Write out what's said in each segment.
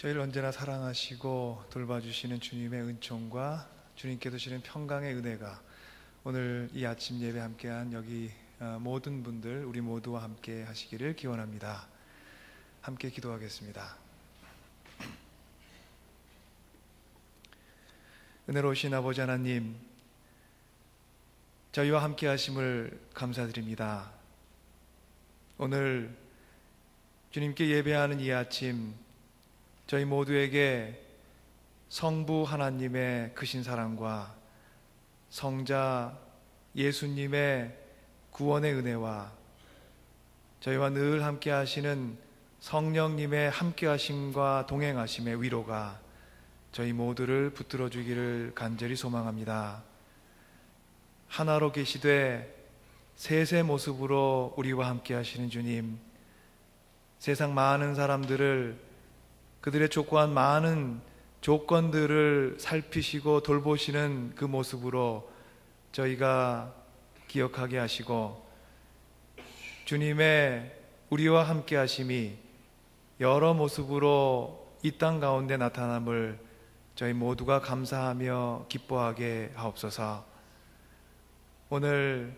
저희를 언제나 사랑하시고 돌봐주시는 주님의 은총과 주님께 주시는 평강의 은혜가 오늘 이 아침 예배 함께한 여기 모든 분들 우리 모두와 함께 하시기를 기원합니다. 함께 기도하겠습니다. 은혜로우신 아버지 하나님, 저희와 함께 하심을 감사드립니다. 오늘 주님께 예배하는 이 아침 저희 모두에게 성부 하나님의 크신 사랑과 성자 예수님의 구원의 은혜와 저희와 늘 함께 하시는 성령님의 함께 하심과 동행하심의 위로가 저희 모두를 붙들어 주기를 간절히 소망합니다. 하나로 계시되 셋의 모습으로 우리와 함께 하시는 주님, 세상 많은 사람들을 그들의 족고한 많은 조건들을 살피시고 돌보시는 그 모습으로 저희가 기억하게 하시고 주님의 우리와 함께 하심이 여러 모습으로 이 땅 가운데 나타남을 저희 모두가 감사하며 기뻐하게 하옵소서. 오늘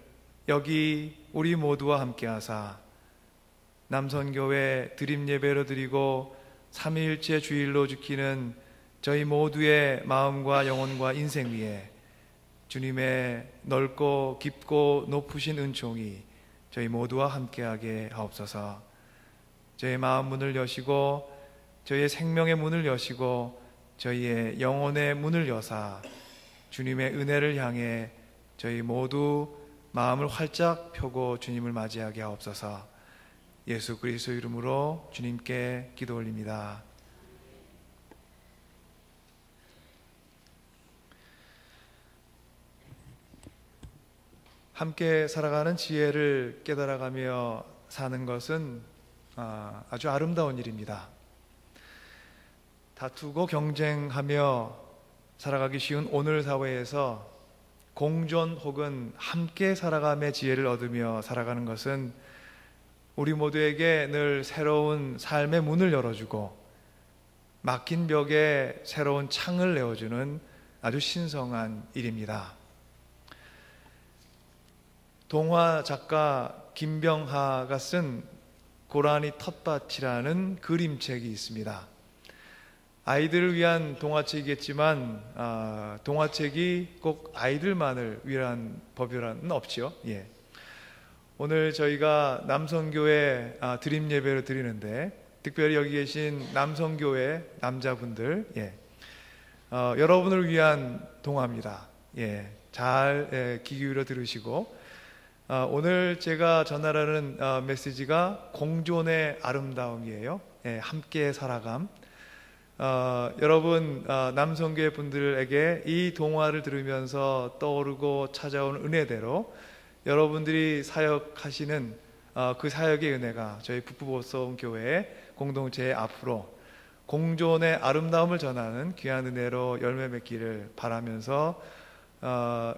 여기 우리 모두와 함께 하사 남선교회 드림예배로 드리고 삼위일체 주일로 지키는 저희 모두의 마음과 영혼과 인생 위에 주님의 넓고 깊고 높으신 은총이 저희 모두와 함께하게 하옵소서. 저희의 마음 문을 여시고 저희의 생명의 문을 여시고 저희의 영혼의 문을 여사 주님의 은혜를 향해 저희 모두 마음을 활짝 펴고 주님을 맞이하게 하옵소서. 예수 그리스도 이름으로 주님께 기도 올립니다. 함께 살아가는 지혜를 깨달아가며 사는 것은 아주 아름다운 일입니다. 다투고 경쟁하며 살아가기 쉬운 오늘 사회에서 공존 혹은 함께 살아감의 지혜를 얻으며 살아가는 것은 우리 모두에게 늘 새로운 삶의 문을 열어주고 막힌 벽에 새로운 창을 내어주는 아주 신성한 일입니다. 동화 작가 김병하가 쓴 고라니 텃밭이라는 그림책이 있습니다. 아이들을 위한 동화책이겠지만 동화책이 꼭 아이들만을 위한 법이라는 없지요. 오늘 저희가 남성교회 드림 예배를 드리는데 특별히 여기 계신 남성교회 남자분들 여러분을 위한 동화입니다. 잘 귀 기울여 들으시고 오늘 제가 전하라는 메시지가 공존의 아름다움이에요. 함께 살아감. 여러분 남성교회 분들에게 이 동화를 들으면서 떠오르고 찾아온 은혜대로 여러분들이 사역하시는 그 사역의 은혜가 저희 북부보성교회 공동체의 앞으로 공존의 아름다움을 전하는 귀한 은혜로 열매 맺기를 바라면서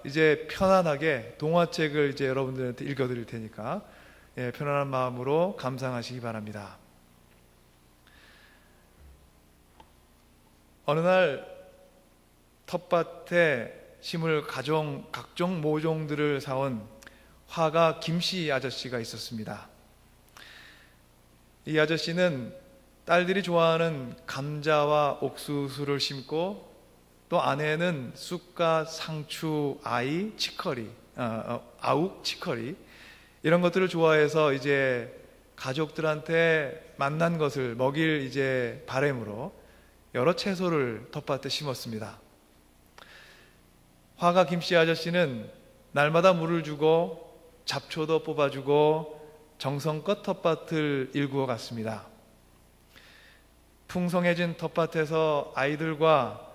이제 편안하게 동화책을 이제 여러분들한테 읽어드릴 테니까 편안한 마음으로 감상하시기 바랍니다. 어느 날 텃밭에 심을 각종 모종들을 사온 화가 김씨 아저씨가 있었습니다. 이 아저씨는 딸들이 좋아하는 감자와 옥수수를 심고 또 아내는 쑥과 상추, 아이, 치커리, 아욱, 치커리 이런 것들을 좋아해서 이제 가족들한테 맛난 것을 먹일 이제 바람으로 여러 채소를 텃밭에 심었습니다. 화가 김씨 아저씨는 날마다 물을 주고 잡초도 뽑아주고 정성껏 텃밭을 일구어 갔습니다. 풍성해진 텃밭에서 아이들과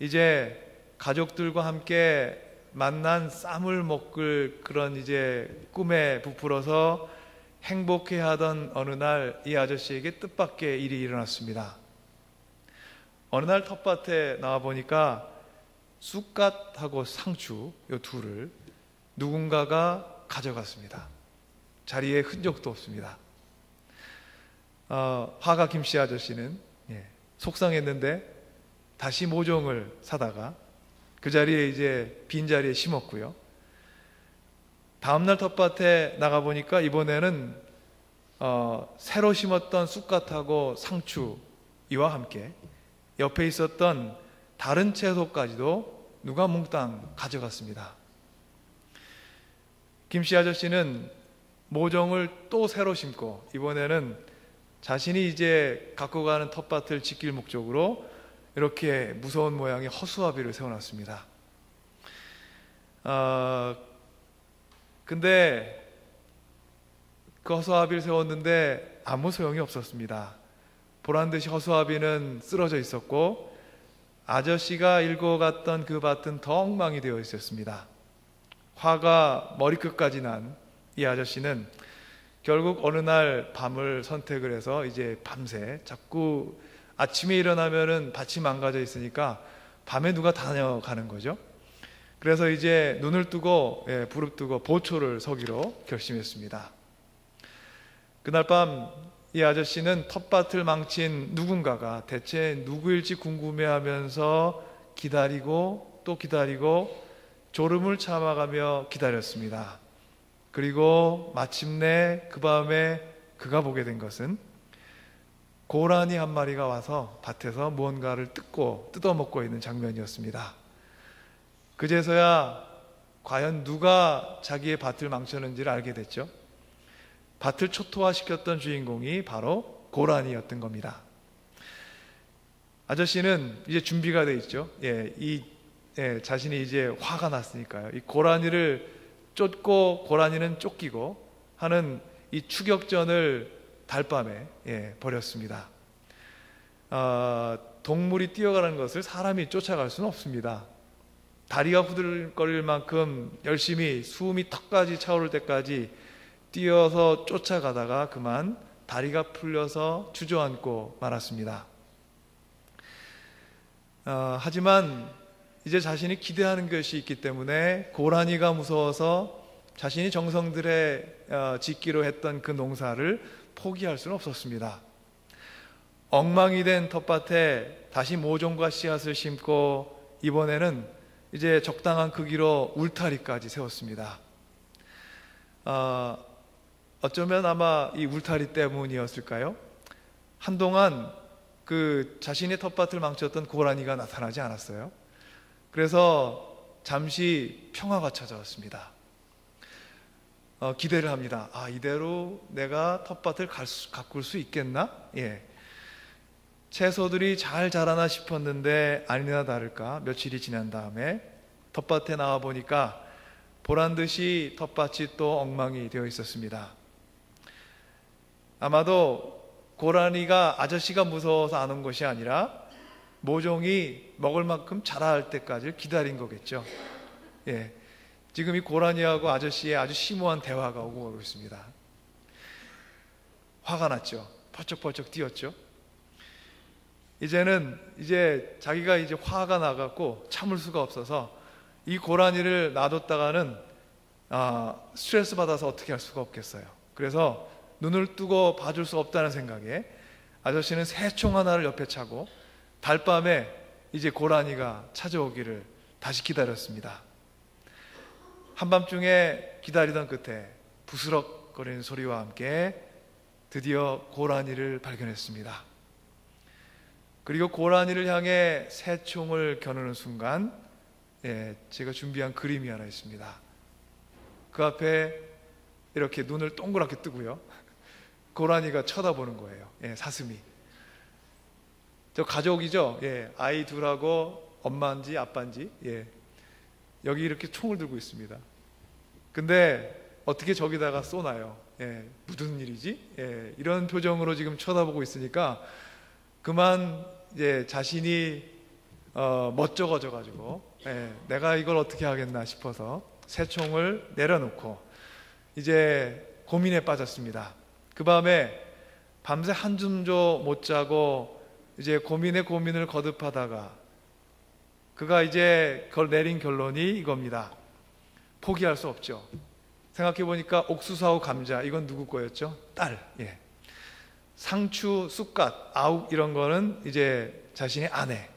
이제 가족들과 함께 만난 쌈을 먹을 그런 이제 꿈에 부풀어서 행복해하던 어느 날 이 아저씨에게 뜻밖의 일이 일어났습니다. 어느 날 텃밭에 나와 보니까 쑥갓하고 상추 이 둘을 누군가가 가져갔습니다. 자리에 흔적도 없습니다. 화가 김씨 아저씨는 속상했는데 다시 모종을 사다가 그 자리에 이제 빈자리에 심었고요. 다음날 텃밭에 나가보니까 이번에는 새로 심었던 쑥갓하고 상추 이와 함께 옆에 있었던 다른 채소까지도 누가 몽땅 가져갔습니다. 김씨 아저씨는 모종을 또 새로 심고 이번에는 자신이 이제 갖고 가는 텃밭을 지킬 목적으로 이렇게 무서운 모양의 허수아비를 세워놨습니다. 근데 그 허수아비를 세웠는데 아무 소용이 없었습니다. 보란듯이 허수아비는 쓰러져 있었고 아저씨가 일고 갔던 그 밭은 더 엉망이 되어 있었습니다. 화가 머리끝까지 난 이 아저씨는 결국 어느 날 밤을 선택을 해서 이제 밤새 자꾸 아침에 일어나면은 밭이 망가져 있으니까 밤에 누가 다녀가는 거죠. 그래서 이제 눈을 뜨고 부릅뜨고 보초를 서기로 결심했습니다. 그날 밤 이 아저씨는 텃밭을 망친 누군가가 대체 누구일지 궁금해하면서 기다리고 또 기다리고 졸음을 참아가며 기다렸습니다. 그리고 마침내 그 밤에 그가 보게 된 것은 고라니 한 마리가 와서 밭에서 무언가를 뜯어먹고 있는 장면이었습니다. 그제서야 과연 누가 자기의 밭을 망쳤는지를 알게 됐죠. 밭을 초토화시켰던 주인공이 바로 고라니였던 겁니다. 아저씨는 이제 준비가 돼 있죠. 자신이 이제 화가 났으니까요. 이 고라니를 쫓고 고라니는 쫓기고 하는 이 추격전을 달밤에 벌였습니다. 동물이 뛰어가는 것을 사람이 쫓아갈 수는 없습니다. 다리가 후들거릴 만큼 열심히 숨이 턱까지 차오를 때까지 뛰어서 쫓아가다가 그만 다리가 풀려서 주저앉고 말았습니다. 하지만 이제 자신이 기대하는 것이 있기 때문에 고라니가 무서워서 자신이 정성 들여 짓기로 했던 그 농사를 포기할 수는 없었습니다. 엉망이 된 텃밭에 다시 모종과 씨앗을 심고 이번에는 이제 적당한 크기로 울타리까지 세웠습니다. 어쩌면 아마 이 울타리 때문이었을까요? 한동안 그 자신의 텃밭을 망쳤던 고라니가 나타나지 않았어요. 그래서 잠시 평화가 찾아왔습니다. 기대를 합니다. 이대로 내가 텃밭을 가꿀 수 있겠나? 채소들이 잘 자라나 싶었는데 아니나 다를까 며칠이 지난 다음에 텃밭에 나와 보니까 보란듯이 텃밭이 또 엉망이 되어 있었습니다. 아마도 고라니가 아저씨가 무서워서 안 온 것이 아니라 모종이 먹을 만큼 자랄 때까지 기다린 거겠죠. 지금 이 고라니하고 아저씨의 아주 심오한 대화가 오고 가고 있습니다. 화가 났죠. 펄쩍펄쩍 뛰었죠. 이제 자기가 이제 화가 나갖고 참을 수가 없어서 이 고라니를 놔뒀다가는 스트레스 받아서 어떻게 할 수가 없겠어요. 그래서 눈을 뜨고 봐줄 수 없다는 생각에 아저씨는 새총 하나를 옆에 차고 달밤에 이제 고라니가 찾아오기를 다시 기다렸습니다. 한밤중에 기다리던 끝에 부스럭거리는 소리와 함께 드디어 고라니를 발견했습니다. 그리고 고라니를 향해 새총을 겨누는 순간 제가 준비한 그림이 하나 있습니다. 그 앞에 이렇게 눈을 동그랗게 뜨고요. 고라니가 쳐다보는 거예요. 사슴이. 저 가족이죠. 아이 둘하고 엄마인지 아빠인지 여기 이렇게 총을 들고 있습니다. 근데 어떻게 저기다가 쏘나요? 무슨 일이지? 이런 표정으로 지금 쳐다보고 있으니까 그만 이제 자신이 멋쩍어져 가지고 내가 이걸 어떻게 하겠나 싶어서 새총을 내려놓고 이제 고민에 빠졌습니다. 그 밤에 밤새 한숨도 못 자고 이제 고민을 거듭하다가 그가 이제 내린 결론이 이겁니다. 포기할 수 없죠. 생각해 보니까 옥수수하고 감자, 이건 누구 거였죠? 딸. 상추, 쑥갓, 아욱 이런 거는 이제 자신의 아내.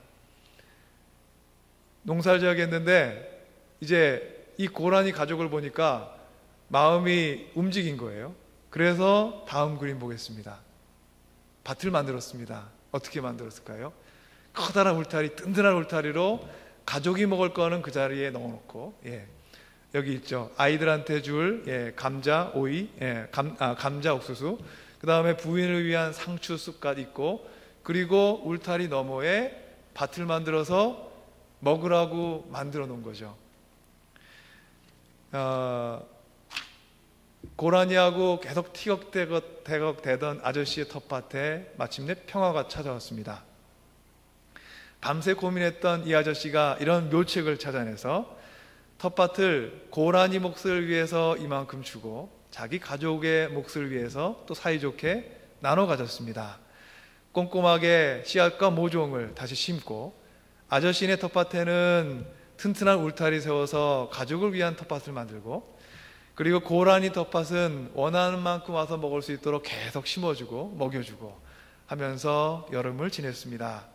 농사를 지어야겠는데 이제 이 고라니 가족을 보니까 마음이 움직인 거예요. 그래서 다음 그림 보겠습니다. 밭을 만들었습니다. 어떻게 만들었을까요? 커다란 울타리, 든든한 울타리로 가족이 먹을 거는 그 자리에 넣어놓고, 여기 있죠. 아이들한테 줄 감자, 오이, 감자 옥수수. 그 다음에 부인을 위한 상추, 쑥갓 있고, 그리고 울타리 너머에 밭을 만들어서 먹으라고 만들어 놓은 거죠. 고라니하고 계속 티격태격 되던 아저씨의 텃밭에 마침내 평화가 찾아왔습니다. 밤새 고민했던 이 아저씨가 이런 묘책을 찾아내서 텃밭을 고라니 몫을 위해서 이만큼 주고 자기 가족의 몫을 위해서 또 사이좋게 나눠 가졌습니다. 꼼꼼하게 씨앗과 모종을 다시 심고 아저씨네 텃밭에는 튼튼한 울타리 세워서 가족을 위한 텃밭을 만들고, 그리고 고라니 텃밭은 원하는 만큼 와서 먹을 수 있도록 계속 심어주고 먹여주고 하면서 여름을 지냈습니다.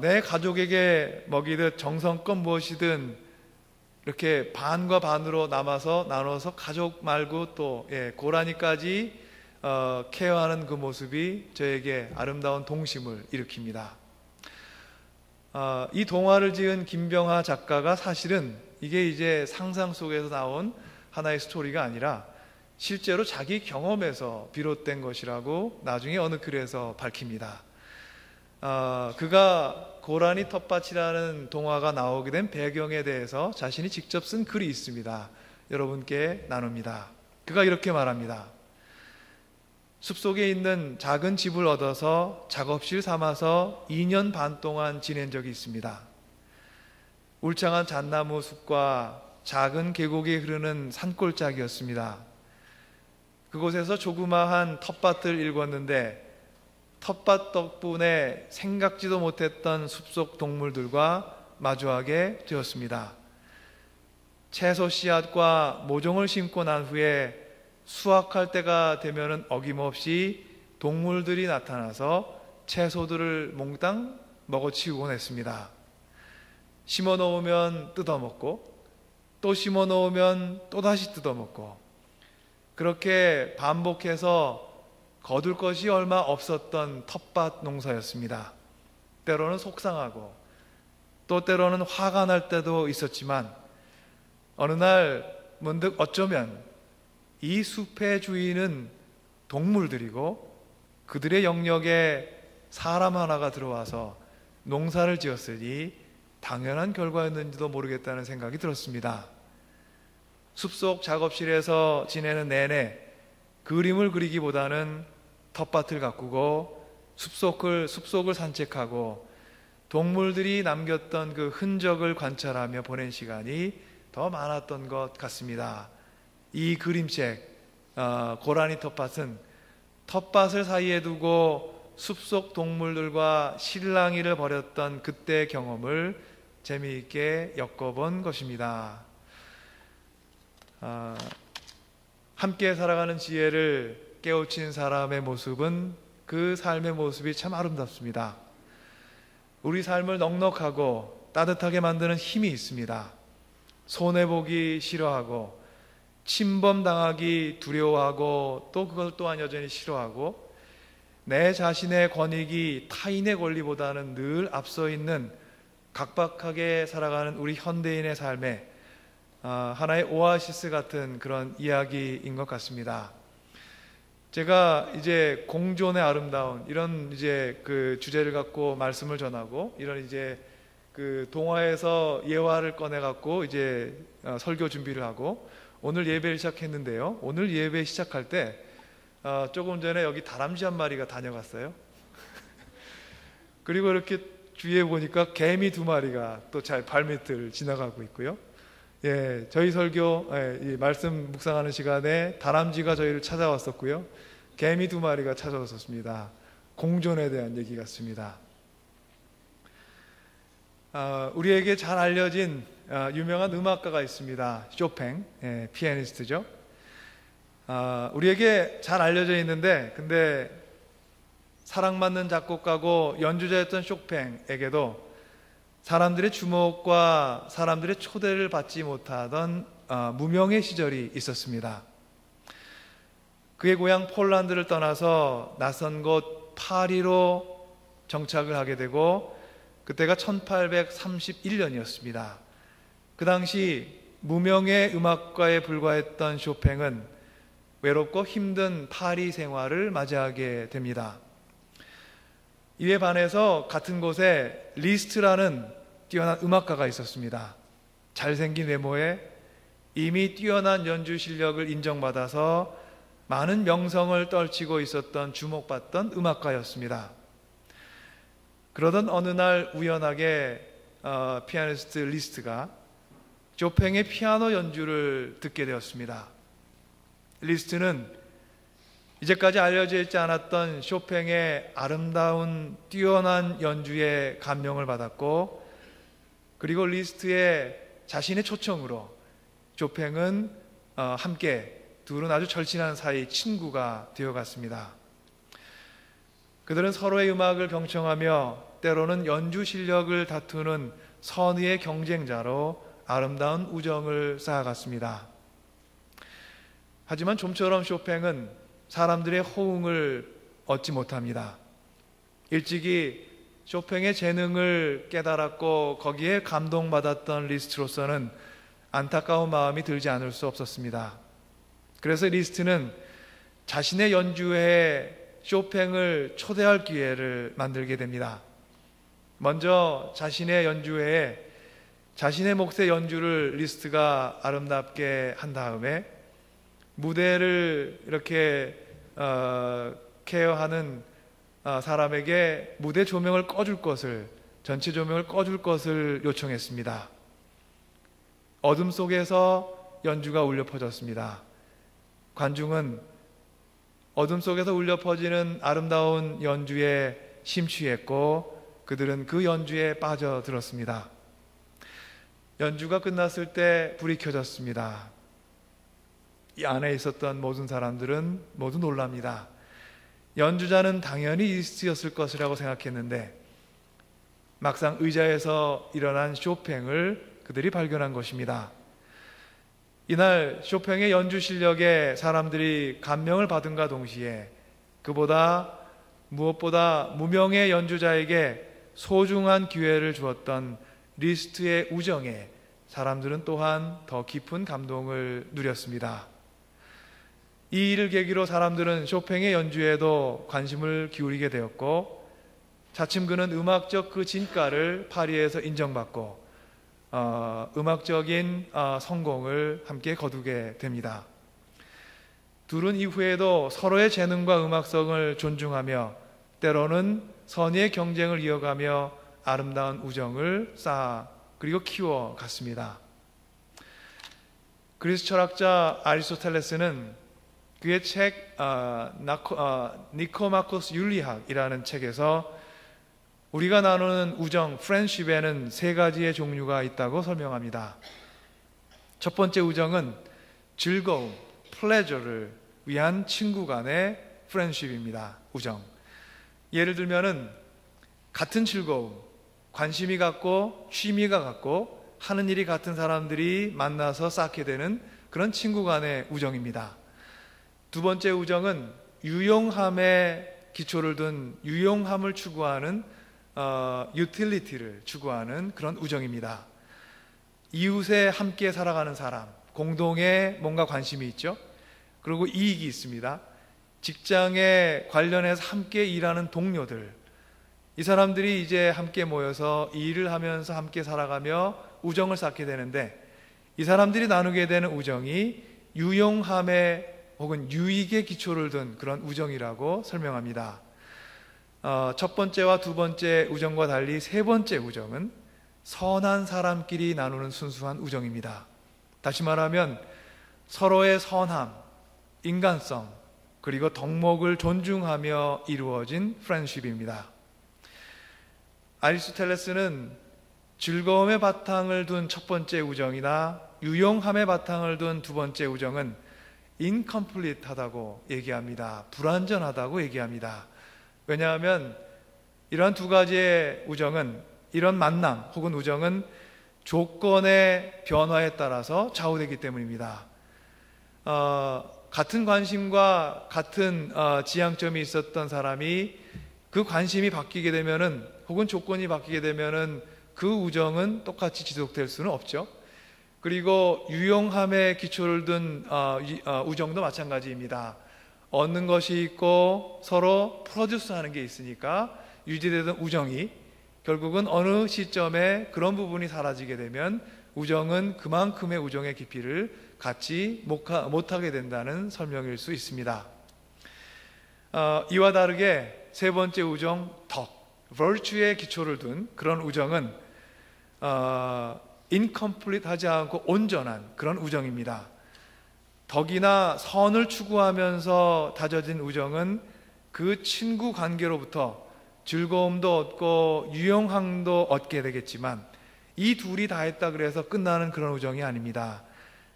내 가족에게 먹이듯 정성껏 무엇이든 이렇게 반과 반으로 나눠서 가족 말고 또 고라니까지 케어하는 그 모습이 저에게 아름다운 동심을 일으킵니다. 이 동화를 지은 김병하 작가가 사실은 이게 이제 상상 속에서 나온 하나의 스토리가 아니라 실제로 자기 경험에서 비롯된 것이라고 나중에 어느 글에서 밝힙니다. 그가 고라니 텃밭이라는 동화가 나오게 된 배경에 대해서 자신이 직접 쓴 글이 있습니다. 여러분께 나눕니다. 그가 이렇게 말합니다. 숲속에 있는 작은 집을 얻어서 작업실 삼아서 2년 반 동안 지낸 적이 있습니다. 울창한 잣나무 숲과 작은 계곡이 흐르는 산골짜기였습니다. 그곳에서 조그마한 텃밭을 일궜는데 텃밭 덕분에 생각지도 못했던 숲속 동물들과 마주하게 되었습니다. 채소 씨앗과 모종을 심고 난 후에 수확할 때가 되면은 어김없이 동물들이 나타나서 채소들을 몽땅 먹어치우곤 했습니다. 심어 놓으면 뜯어먹고 또 심어 놓으면 또다시 뜯어먹고, 그렇게 반복해서 거둘 것이 얼마 없었던 텃밭 농사였습니다. 때로는 속상하고 또 때로는 화가 날 때도 있었지만 어느 날 문득 어쩌면 이 숲의 주인은 동물들이고 그들의 영역에 사람 하나가 들어와서 농사를 지었으니 당연한 결과였는지도 모르겠다는 생각이 들었습니다. 숲속 작업실에서 지내는 내내 그림을 그리기보다는 텃밭을 가꾸고 숲속을 산책하고 동물들이 남겼던 그 흔적을 관찰하며 보낸 시간이 더 많았던 것 같습니다. 이 그림책 고라니 텃밭은 텃밭을 사이에 두고 숲속 동물들과 실랑이를 벌였던 그때의 경험을 재미있게 엮어본 것입니다. 함께 살아가는 지혜를 깨우친 사람의 모습은 그 삶의 모습이 참 아름답습니다. 우리 삶을 넉넉하고 따뜻하게 만드는 힘이 있습니다. 손해보기 싫어하고 침범당하기 두려워하고 또 그것 또한 여전히 싫어하고 내 자신의 권익이 타인의 권리보다는 늘 앞서 있는 각박하게 살아가는 우리 현대인의 삶에 하나의 오아시스 같은 그런 이야기인 것 같습니다. 제가 이제 공존의 아름다운 이런 이제 그 주제를 갖고 말씀을 전하고 이런 이제 그 동화에서 예화를 꺼내 갖고 이제 설교 준비를 하고 오늘 예배를 시작했는데요. 오늘 예배 시작할 때 조금 전에 여기 다람쥐 한 마리가 다녀갔어요. 그리고 이렇게 주위에 보니까 개미 2마리가 또 잘 발밑을 지나가고 있고요. 저희 설교 이 말씀 묵상하는 시간에 다람쥐가 저희를 찾아왔었고요. 개미 2마리가 찾아왔었습니다. 공존에 대한 얘기 같습니다. 우리에게 잘 알려진 유명한 음악가가 있습니다. 쇼팽, 피아니스트죠. 우리에게 잘 알려져 있는데, 근데 사랑받는 작곡가고 연주자였던 쇼팽에게도 사람들의 주목과 사람들의 초대를 받지 못하던 무명의 시절이 있었습니다. 그의 고향 폴란드를 떠나서 낯선 곳 파리로 정착을 하게 되고, 그때가 1831년이었습니다. 그 당시 무명의 음악가에 불과했던 쇼팽은 외롭고 힘든 파리 생활을 맞이하게 됩니다. 이에 반해서 같은 곳에 리스트라는 뛰어난 음악가가 있었습니다. 잘생긴 외모에 이미 뛰어난 연주 실력을 인정받아서 많은 명성을 떨치고 있었던 주목받던 음악가였습니다. 그러던 어느 날 우연하게 피아니스트 리스트가 쇼팽의 피아노 연주를 듣게 되었습니다. 리스트는 이제까지 알려져 있지 않았던 쇼팽의 아름다운 뛰어난 연주에 감명을 받았고, 그리고 리스트의 자신의 초청으로 쇼팽은 함께 둘은 아주 절친한 사이 친구가 되어갔습니다. 그들은 서로의 음악을 경청하며 때로는 연주 실력을 다투는 선의의 경쟁자로 아름다운 우정을 쌓아갔습니다. 하지만 좀처럼 쇼팽은 사람들의 호응을 얻지 못합니다. 일찍이 쇼팽의 재능을 깨달았고 거기에 감동받았던 리스트로서는 안타까운 마음이 들지 않을 수 없었습니다. 그래서 리스트는 자신의 연주회에 쇼팽을 초대할 기회를 만들게 됩니다. 먼저 자신의 연주회에 자신의 몫의 연주를 리스트가 아름답게 한 다음에 무대를 이렇게 케어하는 사람에게 무대 조명을 꺼줄 것을, 전체 조명을 꺼줄 것을 요청했습니다. 어둠 속에서 연주가 울려 퍼졌습니다. 관중은 어둠 속에서 울려 퍼지는 아름다운 연주에 심취했고 그들은 그 연주에 빠져들었습니다. 연주가 끝났을 때 불이 켜졌습니다. 이 안에 있었던 모든 사람들은 모두 놀랍니다. 연주자는 당연히 리스트였을 것이라고 생각했는데 막상 의자에서 일어난 쇼팽을 그들이 발견한 것입니다. 이날 쇼팽의 연주 실력에 사람들이 감명을 받은가 동시에 그보다 무엇보다 무명의 연주자에게 소중한 기회를 주었던 리스트의 우정에 사람들은 또한 더 깊은 감동을 누렸습니다. 이 일을 계기로 사람들은 쇼팽의 연주에도 관심을 기울이게 되었고 차츰 그는 음악적 그 진가를 파리에서 인정받고 음악적인 성공을 함께 거두게 됩니다. 둘은 이후에도 서로의 재능과 음악성을 존중하며 때로는 선의의 경쟁을 이어가며 아름다운 우정을 쌓아 그리고 키워갔습니다. 그리스 철학자 아리스토텔레스는 그의 책 니코마코스 윤리학이라는 책에서 우리가 나누는 우정, 프렌십에는 세 가지의 종류가 있다고 설명합니다. 첫 번째 우정은 즐거움, 플레저를 위한 친구 간의 프렌십입니다. 우정. 예를 들면은 같은 즐거움, 관심이 같고 취미가 같고 하는 일이 같은 사람들이 만나서 쌓게 되는 그런 친구 간의 우정입니다. 두 번째 우정은 유용함에 기초를 둔 유용함을 추구하는 유틸리티를 추구하는 그런 우정입니다. 이웃에 함께 살아가는 사람, 공동에 뭔가 관심이 있죠. 그리고 이익이 있습니다. 직장에 관련해서 함께 일하는 동료들, 이 사람들이 이제 함께 모여서 일을 하면서 함께 살아가며 우정을 쌓게 되는데 이 사람들이 나누게 되는 우정이 유용함에 혹은 유익에 기초를 둔 그런 우정이라고 설명합니다. 첫 번째와 두 번째 우정과 달리 세 번째 우정은 선한 사람끼리 나누는 순수한 우정입니다. 다시 말하면 서로의 선함, 인간성, 그리고 덕목을 존중하며 이루어진 프렌십입니다. 아리스토텔레스는 즐거움의 바탕을 둔 첫 번째 우정이나 유용함의 바탕을 둔 두 번째 우정은 incomplete하다고 얘기합니다. 불완전하다고 얘기합니다. 왜냐하면 이러한 두 가지의 우정은, 이런 만남 혹은 우정은 조건의 변화에 따라서 좌우되기 때문입니다. 같은 관심과 같은 지향점이 있었던 사람이 그 관심이 바뀌게 되면은, 혹은 조건이 바뀌게 되면은 그 우정은 똑같이 지속될 수는 없죠. 그리고 유용함에 기초를 둔 우정도 마찬가지입니다. 얻는 것이 있고 서로 프로듀스하는 게 있으니까 유지되던 우정이 결국은 어느 시점에 그런 부분이 사라지게 되면 우정은 그만큼의 우정의 깊이를 갖지 못하게 된다는 설명일 수 있습니다. 이와 다르게 세 번째 우정, 덕, virtue에 기초를 둔 그런 우정은 incomplete 하지 않고 온전한 그런 우정입니다. 덕이나 선을 추구하면서 다져진 우정은 그 친구 관계로부터 즐거움도 얻고 유용함도 얻게 되겠지만, 이 둘이 다 했다 그래서 끝나는 그런 우정이 아닙니다.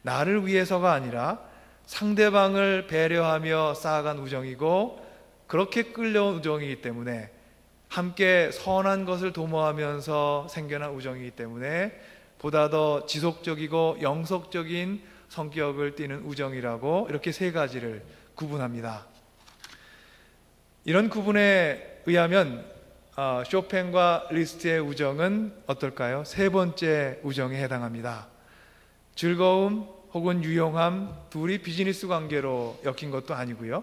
나를 위해서가 아니라 상대방을 배려하며 쌓아간 우정이고, 그렇게 끌려온 우정이기 때문에, 함께 선한 것을 도모하면서 생겨난 우정이기 때문에 보다 더 지속적이고 영속적인 성격을 띠는 우정이라고 이렇게 세 가지를 구분합니다. 이런 구분에 의하면 쇼팽과 리스트의 우정은 어떨까요? 세 번째 우정에 해당합니다. 즐거움 혹은 유용함, 둘이 비즈니스 관계로 엮인 것도 아니고요.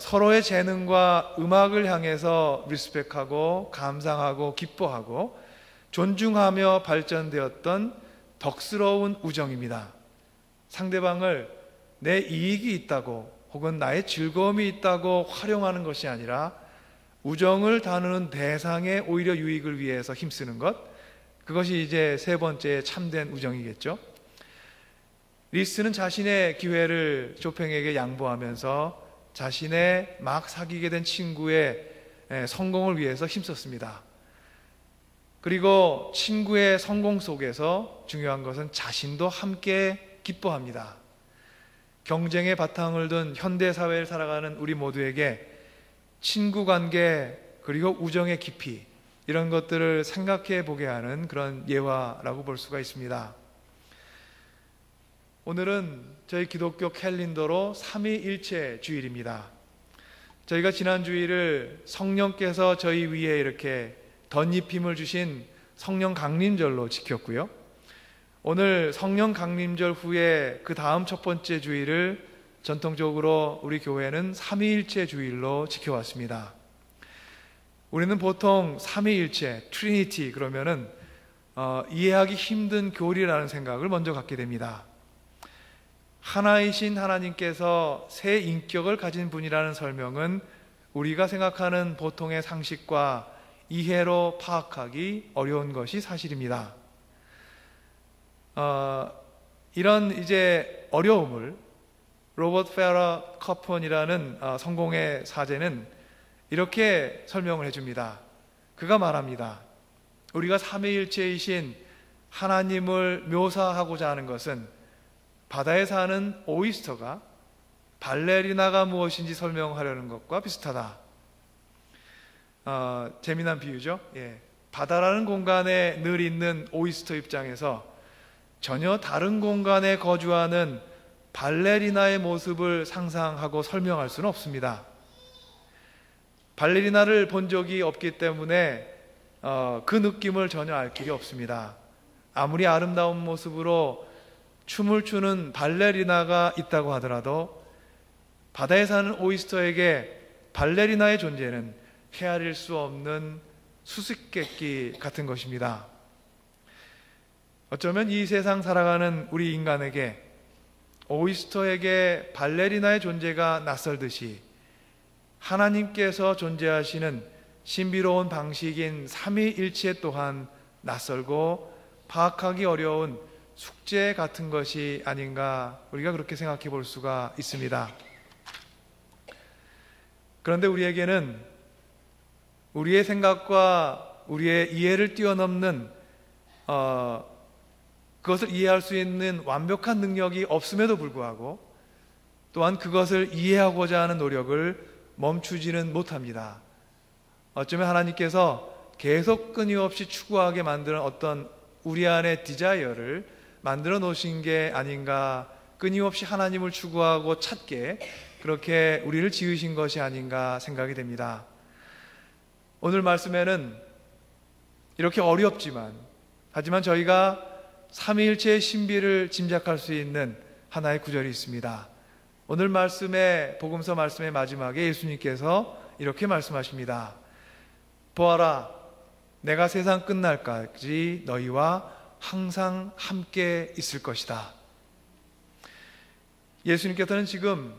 서로의 재능과 음악을 향해서 리스펙하고 감상하고 기뻐하고 존중하며 발전되었던 덕스러운 우정입니다. 상대방을 내 이익이 있다고 혹은 나의 즐거움이 있다고 활용하는 것이 아니라 우정을 나누는 대상의 오히려 유익을 위해서 힘쓰는 것, 그것이 이제 세 번째 참된 우정이겠죠. 리스는 자신의 기회를 쇼팽에게 양보하면서 자신의 막 사귀게 된 친구의 성공을 위해서 힘썼습니다. 그리고 친구의 성공 속에서 중요한 것은 자신도 함께 기뻐합니다. 경쟁의 바탕을 둔 현대사회를 살아가는 우리 모두에게 친구 관계 그리고 우정의 깊이, 이런 것들을 생각해 보게 하는 그런 예화라고 볼 수가 있습니다. 오늘은 저희 기독교 캘린더로 삼위일체 주일입니다. 저희가 지난 주일을 성령께서 저희 위에 이렇게 덧입힘을 주신 성령 강림절로 지켰고요. 오늘 성령 강림절 후에 그 다음 첫 번째 주일을 전통적으로 우리 교회는 삼위일체 주일로 지켜왔습니다. 우리는 보통 삼위일체, 트리니티 그러면은 이해하기 힘든 교리라는 생각을 먼저 갖게 됩니다. 하나이신 하나님께서 세 인격을 가진 분이라는 설명은 우리가 생각하는 보통의 상식과 이해로 파악하기 어려운 것이 사실입니다. 이런 이제 어려움을 로버트 페러 커펀이라는 성공의 사제는 이렇게 설명을 해줍니다. 그가 말합니다. 우리가 삼위일체이신 하나님을 묘사하고자 하는 것은 바다에 사는 오이스터가 발레리나가 무엇인지 설명하려는 것과 비슷하다. 재미난 비유죠. 바다라는 공간에 늘 있는 오이스터 입장에서 전혀 다른 공간에 거주하는 발레리나의 모습을 상상하고 설명할 수는 없습니다. 발레리나를 본 적이 없기 때문에 그 느낌을 전혀 알 길이 없습니다. 아무리 아름다운 모습으로 춤을 추는 발레리나가 있다고 하더라도 바다에 사는 오이스터에게 발레리나의 존재는 헤아릴 수 없는 수수께끼 같은 것입니다. 어쩌면 이 세상 살아가는 우리 인간에게 오이스터에게 발레리나의 존재가 낯설듯이 하나님께서 존재하시는 신비로운 방식인 삼위일체 또한 낯설고 파악하기 어려운 숙제 같은 것이 아닌가, 우리가 그렇게 생각해 볼 수가 있습니다. 그런데 우리에게는 우리의 생각과 우리의 이해를 뛰어넘는 그것을 이해할 수 있는 완벽한 능력이 없음에도 불구하고 또한 그것을 이해하고자 하는 노력을 멈추지는 못합니다. 어쩌면 하나님께서 계속 끊임없이 추구하게 만드는 어떤 우리 안의 디자이어를 만들어 놓으신 게 아닌가, 끊임없이 하나님을 추구하고 찾게 그렇게 우리를 지으신 것이 아닌가 생각이 됩니다. 오늘 말씀에는 이렇게 어렵지만 하지만 저희가 삼위일체의 신비를 짐작할 수 있는 하나의 구절이 있습니다. 오늘 말씀의 복음서 말씀의 마지막에 예수님께서 이렇게 말씀하십니다. 보아라, 내가 세상 끝날까지 너희와 항상 함께 있을 것이다. 예수님께서는 지금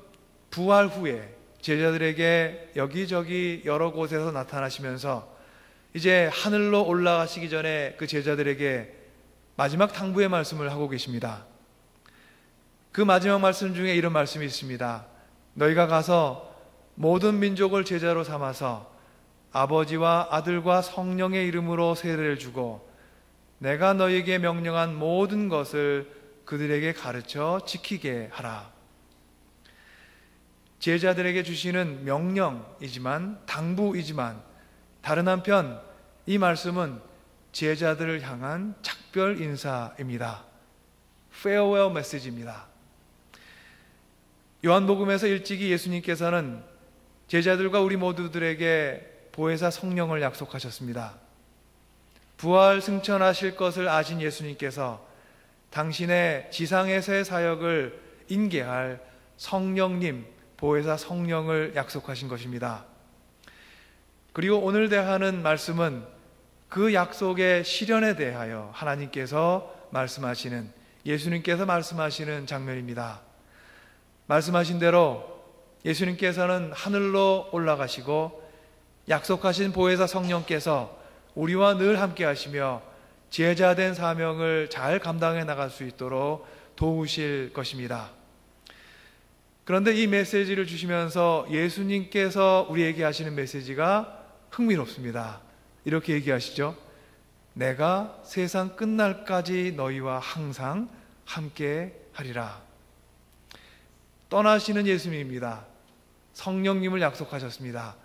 부활 후에 제자들에게 여기저기 여러 곳에서 나타나시면서 이제 하늘로 올라가시기 전에 그 제자들에게 마지막 당부의 말씀을 하고 계십니다. 그 마지막 말씀 중에 이런 말씀이 있습니다. 너희가 가서 모든 민족을 제자로 삼아서 아버지와 아들과 성령의 이름으로 세례를 주고 내가 너희에게 명령한 모든 것을 그들에게 가르쳐 지키게 하라. 제자들에게 주시는 명령이지만, 당부이지만 다른 한편 이 말씀은 제자들을 향한 작별 인사입니다. farewell 메시지입니다. 요한복음에서 일찍이 예수님께서는 제자들과 우리 모두들에게 보혜사 성령을 약속하셨습니다. 부활 승천하실 것을 아신 예수님께서 당신의 지상에서의 사역을 인계할 성령님, 보혜사 성령을 약속하신 것입니다. 그리고 오늘 대하는 말씀은 그 약속의 실현에 대하여 하나님께서 말씀하시는, 예수님께서 말씀하시는 장면입니다. 말씀하신 대로 예수님께서는 하늘로 올라가시고 약속하신 보혜사 성령께서 우리와 늘 함께 하시며 제자된 사명을 잘 감당해 나갈 수 있도록 도우실 것입니다. 그런데 이 메시지를 주시면서 예수님께서 우리에게 하시는 메시지가 흥미롭습니다. 이렇게 얘기하시죠. 내가 세상 끝날까지 너희와 항상 함께 하리라. 떠나시는 예수님입니다. 성령님을 약속하셨습니다.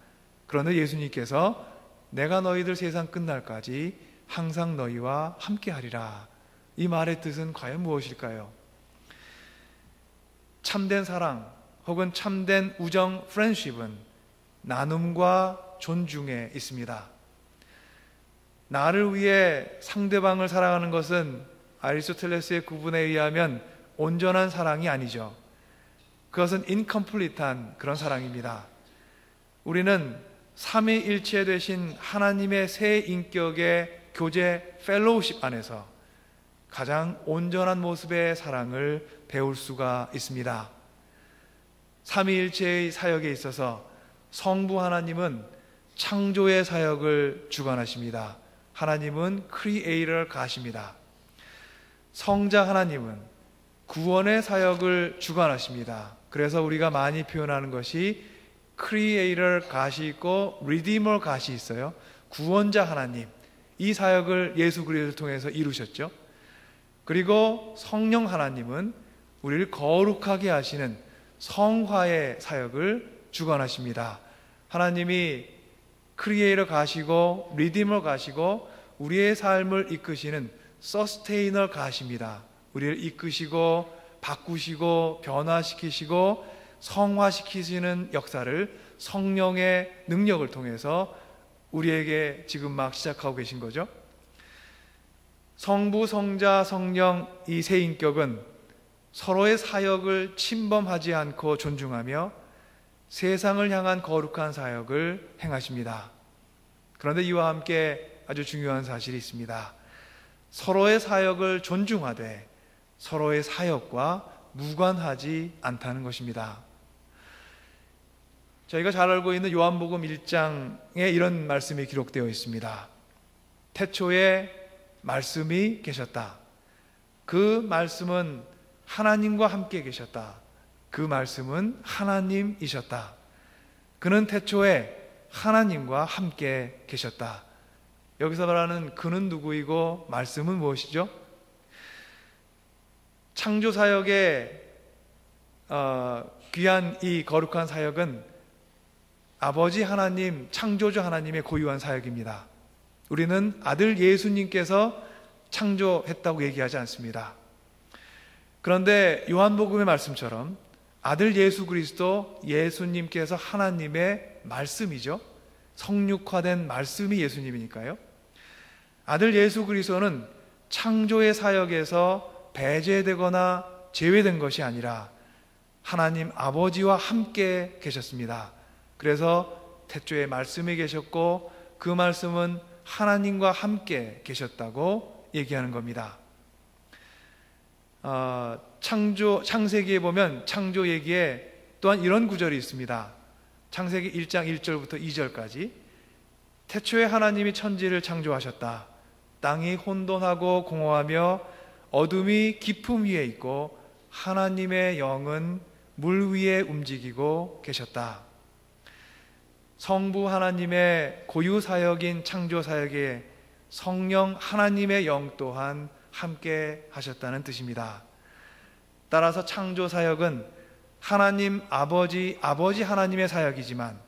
그런데 예수님께서 내가 너희들 세상 끝날까지 항상 너희와 함께 하리라. 이 말의 뜻은 과연 무엇일까요? 참된 사랑 혹은 참된 우정, 프렌십은 나눔과 존중에 있습니다. 나를 위해 상대방을 사랑하는 것은 아리스토텔레스의 구분에 의하면 온전한 사랑이 아니죠. 그것은 incomplete한 그런 사랑입니다. 우리는 삼위일체 되신 하나님의 새 인격의 교제 펠로우십 안에서 가장 온전한 모습의 사랑을 배울 수가 있습니다. 삼위일체의 사역에 있어서 성부 하나님은 창조의 사역을 주관하십니다. 하나님은 크리에이터 가십니다. 성자 하나님은 구원의 사역을 주관하십니다. 그래서 우리가 많이 표현하는 것이 크리에이터 가시 있고 리디머 가시 있어요. 구원자 하나님, 이 사역을 예수 그리스도를 통해서 이루셨죠. 그리고 성령 하나님은 우리를 거룩하게 하시는 성화의 사역을 주관하십니다. 하나님이 크리에이터 가시고 리디머 가시고 우리의 삶을 이끄시는 서스테이너 가십니다. 우리를 이끄시고 바꾸시고 변화시키시고 성화시키시는 역사를 성령의 능력을 통해서 우리에게 지금 막 시작하고 계신 거죠. 성부, 성자, 성령 이 세 인격은 서로의 사역을 침범하지 않고 존중하며 세상을 향한 거룩한 사역을 행하십니다. 그런데 이와 함께 아주 중요한 사실이 있습니다. 서로의 사역을 존중하되 서로의 사역과 무관하지 않다는 것입니다. 저희가 잘 알고 있는 요한복음 1장에 이런 말씀이 기록되어 있습니다. 태초에 말씀이 계셨다. 그 말씀은 하나님과 함께 계셨다. 그 말씀은 하나님이셨다. 그는 태초에 하나님과 함께 계셨다. 여기서 말하는 그는 누구이고 말씀은 무엇이죠? 창조 사역의 귀한 이 거룩한 사역은 아버지 하나님, 창조주 하나님의 고유한 사역입니다. 우리는 아들 예수님께서 창조했다고 얘기하지 않습니다. 그런데 요한복음의 말씀처럼 아들 예수 그리스도, 예수님께서 하나님의 말씀이죠. 성육화된 말씀이 예수님이니까요. 아들 예수 그리스도는 창조의 사역에서 배제되거나 제외된 것이 아니라 하나님 아버지와 함께 계셨습니다. 그래서 태초에 말씀이 계셨고 그 말씀은 하나님과 함께 계셨다고 얘기하는 겁니다. 창세기에 보면 창조 얘기에 또한 이런 구절이 있습니다. 창세기 1장 1절부터 2절까지 태초에 하나님이 천지를 창조하셨다. 땅이 혼돈하고 공허하며 어둠이 깊음 위에 있고 하나님의 영은 물 위에 움직이고 계셨다. 성부 하나님의 고유 사역인 창조 사역에 성령 하나님의 영 또한 함께 하셨다는 뜻입니다. 따라서 창조 사역은 하나님 아버지 하나님의 사역이지만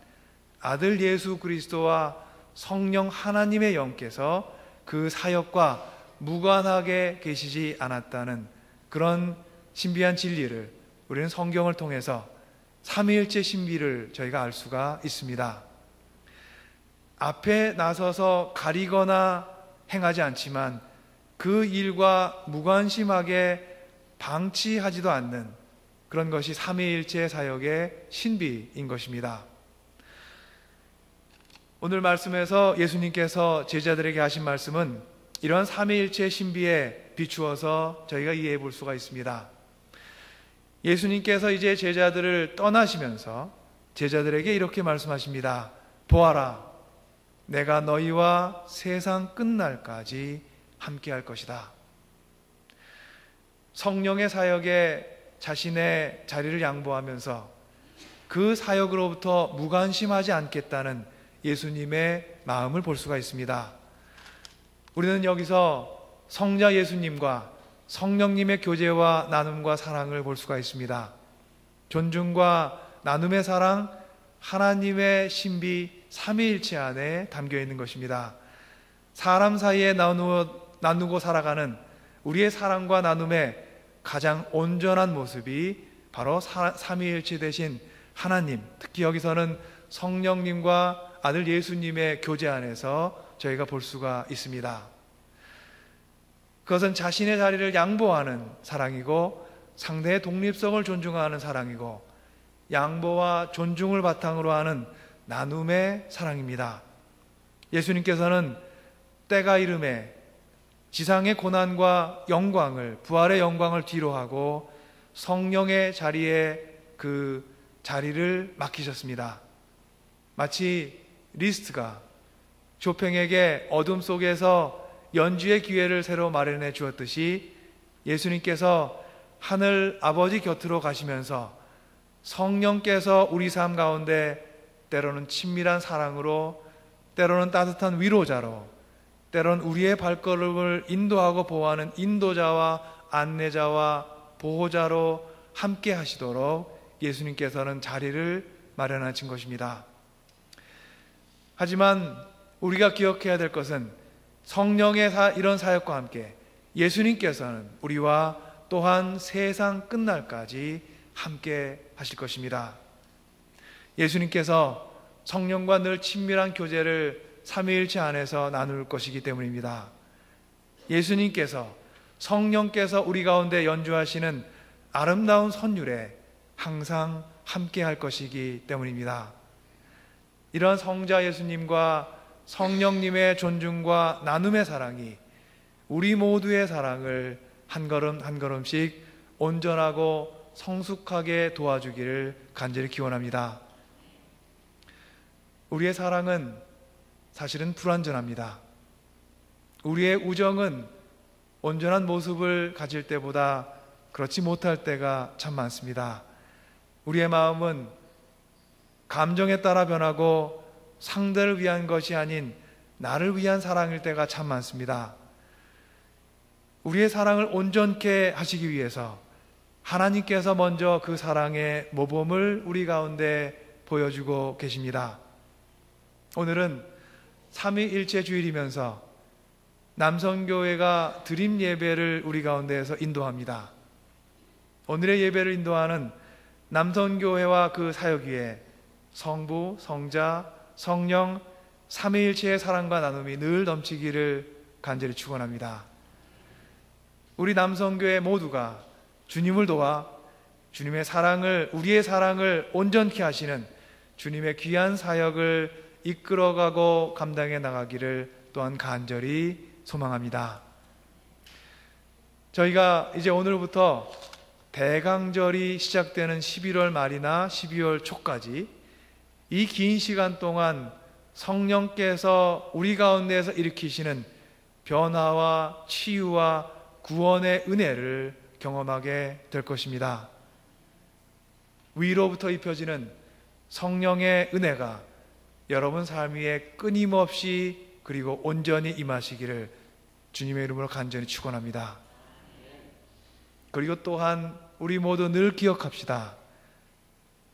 아들 예수 그리스도와 성령 하나님의 영께서 그 사역과 무관하게 계시지 않았다는 그런 신비한 진리를 우리는 성경을 통해서 삼위일체 신비를 저희가 알 수가 있습니다. 앞에 나서서 가리거나 행하지 않지만 그 일과 무관심하게 방치하지도 않는 그런 것이 삼위일체 사역의 신비인 것입니다. 오늘 말씀에서 예수님께서 제자들에게 하신 말씀은 이러한 삼위일체 신비에 비추어서 저희가 이해해 볼 수가 있습니다. 예수님께서 이제 제자들을 떠나시면서 제자들에게 이렇게 말씀하십니다. 보아라, 내가 너희와 세상 끝날까지 함께 할 것이다. 성령의 사역에 자신의 자리를 양보하면서 그 사역으로부터 무관심하지 않겠다는 예수님의 마음을 볼 수가 있습니다. 우리는 여기서 성자 예수님과 성령님의 교제와 나눔과 사랑을 볼 수가 있습니다. 존중과 나눔의 사랑, 하나님의 신비 삼위일체 안에 담겨 있는 것입니다. 사람 사이에 나누고 살아가는 우리의 사랑과 나눔의 가장 온전한 모습이 바로 삼위일체 되신 하나님, 특히 여기서는 성령님과 아들 예수님의 교제 안에서 저희가 볼 수가 있습니다. 그것은 자신의 자리를 양보하는 사랑이고 상대의 독립성을 존중하는 사랑이고 양보와 존중을 바탕으로 하는 나눔의 사랑입니다. 예수님께서는 때가 이름에 지상의 고난과 영광을, 부활의 영광을 뒤로하고 성령의 자리에 그 자리를 맡기셨습니다. 마치 리스트가 쇼팽에게 어둠 속에서 연주의 기회를 새로 마련해 주었듯이 예수님께서 하늘 아버지 곁으로 가시면서 성령께서 우리 삶 가운데 때로는 친밀한 사랑으로, 때로는 따뜻한 위로자로, 때로는 우리의 발걸음을 인도하고 보호하는 인도자와 안내자와 보호자로 함께 하시도록 예수님께서는 자리를 마련하신 것입니다. 하지만 우리가 기억해야 될 것은 성령의 이런 사역과 함께 예수님께서는 우리와 또한 세상 끝날까지 함께 하실 것입니다. 예수님께서 성령과 늘 친밀한 교제를 삼위일체 안에서 나눌 것이기 때문입니다. 예수님께서, 성령께서 우리 가운데 연주하시는 아름다운 선율에 항상 함께 할 것이기 때문입니다. 이런 성자 예수님과 성령님의 존중과 나눔의 사랑이 우리 모두의 사랑을 한 걸음 한 걸음씩 온전하고 성숙하게 도와주기를 간절히 기원합니다. 우리의 사랑은 사실은 불완전합니다. 우리의 우정은 온전한 모습을 가질 때보다 그렇지 못할 때가 참 많습니다. 우리의 마음은 감정에 따라 변하고 상대를 위한 것이 아닌 나를 위한 사랑일 때가 참 많습니다. 우리의 사랑을 온전케 하시기 위해서 하나님께서 먼저 그 사랑의 모범을 우리 가운데 보여주고 계십니다. 오늘은 삼위일체 주일이면서 남성교회가 드림 예배를 우리 가운데에서 인도합니다. 오늘의 예배를 인도하는 남성교회와 그 사역 위에 성부, 성자, 성령 삼위일체의 사랑과 나눔이 늘 넘치기를 간절히 축원합니다. 우리 남성교회 모두가 주님을 도와 주님의 사랑을, 우리의 사랑을 온전케 하시는 주님의 귀한 사역을 이끌어가고 감당해 나가기를 또한 간절히 소망합니다. 저희가 이제 오늘부터 대강절이 시작되는 11월 말이나 12월 초까지 이 긴 시간 동안 성령께서 우리 가운데에서 일으키시는 변화와 치유와 구원의 은혜를 경험하게 될 것입니다. 위로부터 입혀지는 성령의 은혜가 여러분 삶 위에 끊임없이 그리고 온전히 임하시기를 주님의 이름으로 간절히 축원합니다. 그리고 또한 우리 모두 늘 기억합시다.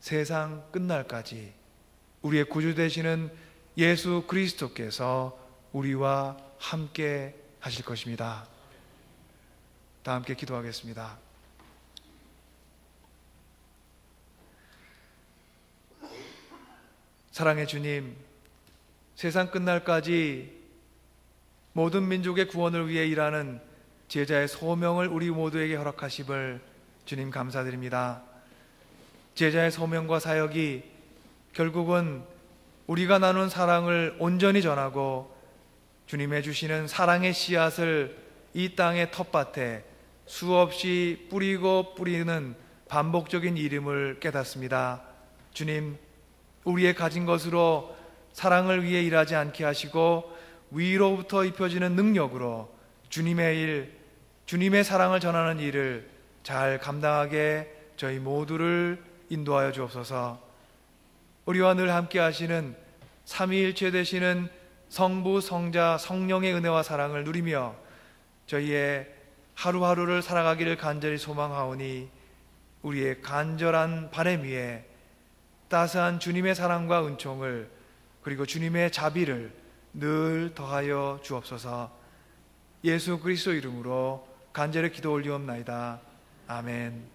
세상 끝날까지 우리의 구주 되시는 예수 그리스도께서 우리와 함께 하실 것입니다. 다 함께 기도하겠습니다. 사랑의 주님, 세상 끝날까지 모든 민족의 구원을 위해 일하는 제자의 소명을 우리 모두에게 허락하심을 주님 감사드립니다. 제자의 소명과 사역이 결국은 우리가 나눈 사랑을 온전히 전하고 주님의 주시는 사랑의 씨앗을 이 땅의 텃밭에 수없이 뿌리고 뿌리는 반복적인 일임을 깨닫습니다. 주님, 우리의 가진 것으로 사랑을 위해 일하지 않게 하시고 위로부터 입혀지는 능력으로 주님의 일, 주님의 사랑을 전하는 일을 잘 감당하게 저희 모두를 인도하여 주옵소서. 우리와 늘 함께 하시는 삼위일체 되시는 성부, 성자, 성령의 은혜와 사랑을 누리며 저희의 하루하루를 살아가기를 간절히 소망하오니 우리의 간절한 바람 위에 따스한 주님의 사랑과 은총을 그리고 주님의 자비를 늘 더하여 주옵소서. 예수 그리스도 이름으로 간절히 기도 올리옵나이다. 아멘.